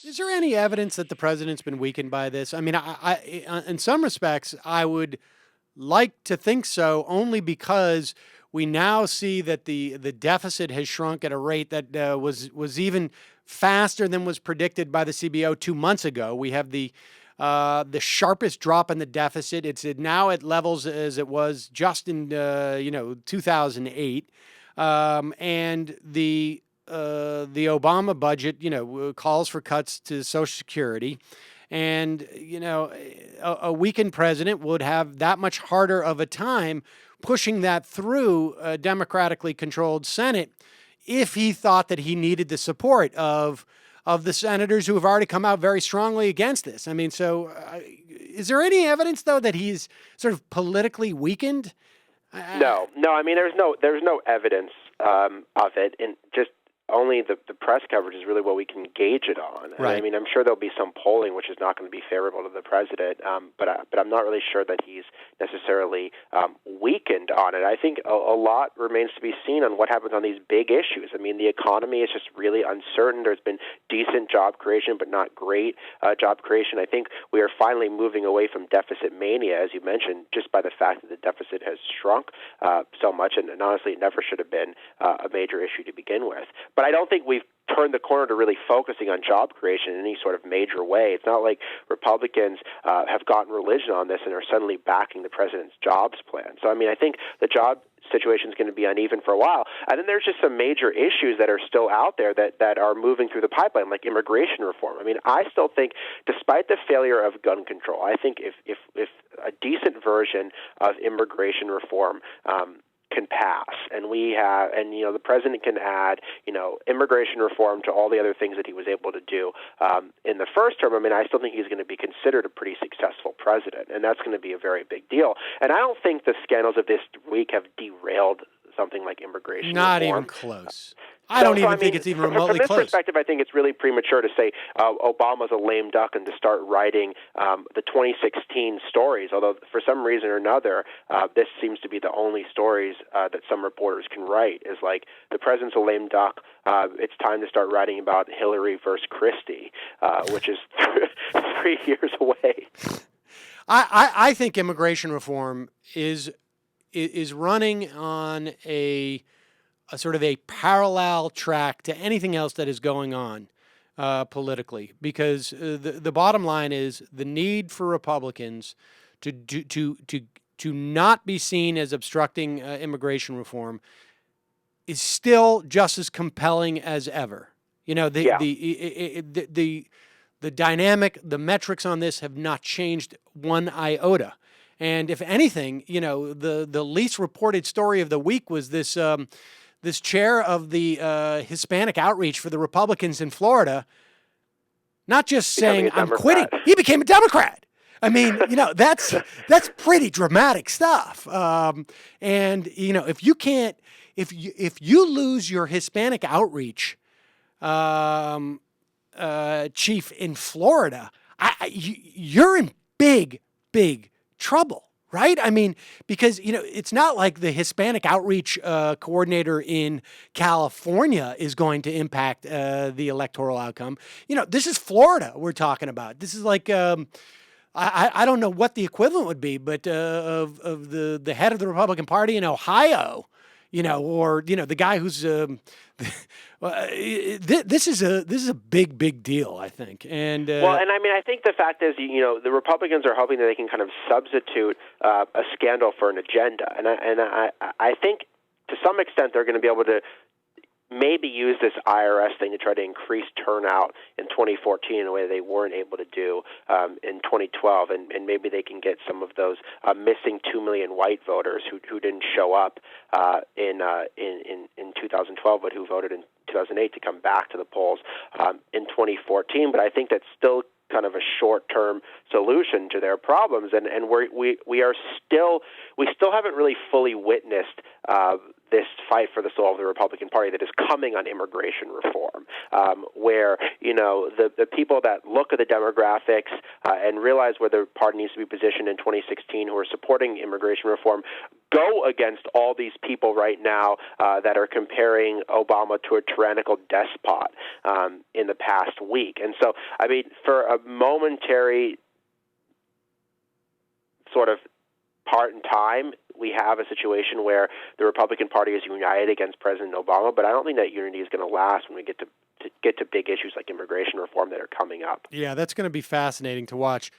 Is there any evidence that the president's been weakened by this? I mean, in some respects, I would like to think so, only because we now see that the deficit has shrunk at a rate that was even faster than was predicted by the CBO 2 months ago. We have the sharpest drop in the deficit. It's now at levels as it was just in 2008, and the Obama budget, calls for cuts to Social Security. And, a weakened president would have that much harder of a time pushing that through a democratically controlled Senate if he thought that he needed the support of the senators who have already come out very strongly against this. I mean, so is there any evidence, though, that he's sort of politically weakened? No. I mean, there's no evidence of it, and just only the press coverage is really what we can gauge it on. Right. I mean, I'm sure there'll be some polling which is not going to be favorable to the president, but I'm not really sure that he's necessarily weakened on it. I think a lot remains to be seen on what happens on these big issues. I mean, the economy is just really uncertain. There's been decent job creation, but not great job creation. I think we are finally moving away from deficit mania, as you mentioned, just by the fact that the deficit has shrunk so much, and honestly, it never should have been a major issue to begin with. But I don't think we've turned the corner to really focusing on job creation in any sort of major way. It's not like Republicans have gotten religion on this and are suddenly backing the president's jobs plan. So, I mean, I think the job situation is going to be uneven for a while. And then there's just some major issues that are still out there that are moving through the pipeline, like immigration reform. I mean, I still think, despite the failure of gun control, I think if a decent version of immigration reform can pass, and the president can add, immigration reform to all the other things that he was able to do in the first term. I mean, I still think he's going to be considered a pretty successful president, and that's going to be a very big deal. And I don't think the scandals of this week have derailed something like immigration Not reform. even close. I don't even think it's even remotely close. From this perspective, I think it's really premature to say Obama's a lame duck and to start writing the 2016 stories, although for some reason or another, this seems to be the only stories that some reporters can write, is like, the president's a lame duck, it's time to start writing about Hillary versus Christie, which is 3 years away. I think immigration reform is running on a sort of a parallel track to anything else that is going on politically, because the bottom line is the need for Republicans to not be seen as obstructing immigration reform is still just as compelling as ever. The dynamic, the metrics on this have not changed one iota. And if anything, the least reported story of the week was this chair of the Hispanic outreach for the Republicans in Florida, not just saying I'm quitting, he became a Democrat. I mean, that's pretty dramatic stuff. And if you lose your Hispanic outreach chief in Florida, you're in big trouble, right? I mean, because, it's not like the Hispanic outreach coordinator in California is going to impact the electoral outcome. This is Florida we're talking about. This is like, I don't know what the equivalent would be, but of the head of the Republican Party in Ohio, or the guy who's this is a big deal, I think. And and I mean, I think the fact is, the Republicans are hoping that they can kind of substitute a scandal for an agenda, and I think to some extent they're going to be able to maybe use this IRS thing to try to increase turnout in 2014 in a way they weren't able to do in 2012, and maybe they can get some of those missing 2 million white voters who didn't show up in 2012, but who voted in 2008 to come back to the polls in 2014. But I think that's still kind of a short-term solution to their problems, and we still haven't really fully witnessed this fight for the soul of the Republican Party that is coming on immigration reform, where the people that look at the demographics and realize where the party needs to be positioned in 2016, who are supporting immigration reform, go against all these people right now that are comparing Obama to a tyrannical despot in the past week. And so, I mean, for a momentary sort of part in time, we have a situation where the Republican Party is united against President Obama, but I don't think that unity is going to last when we get to big issues like immigration reform that are coming up. Yeah, that's going to be fascinating to watch.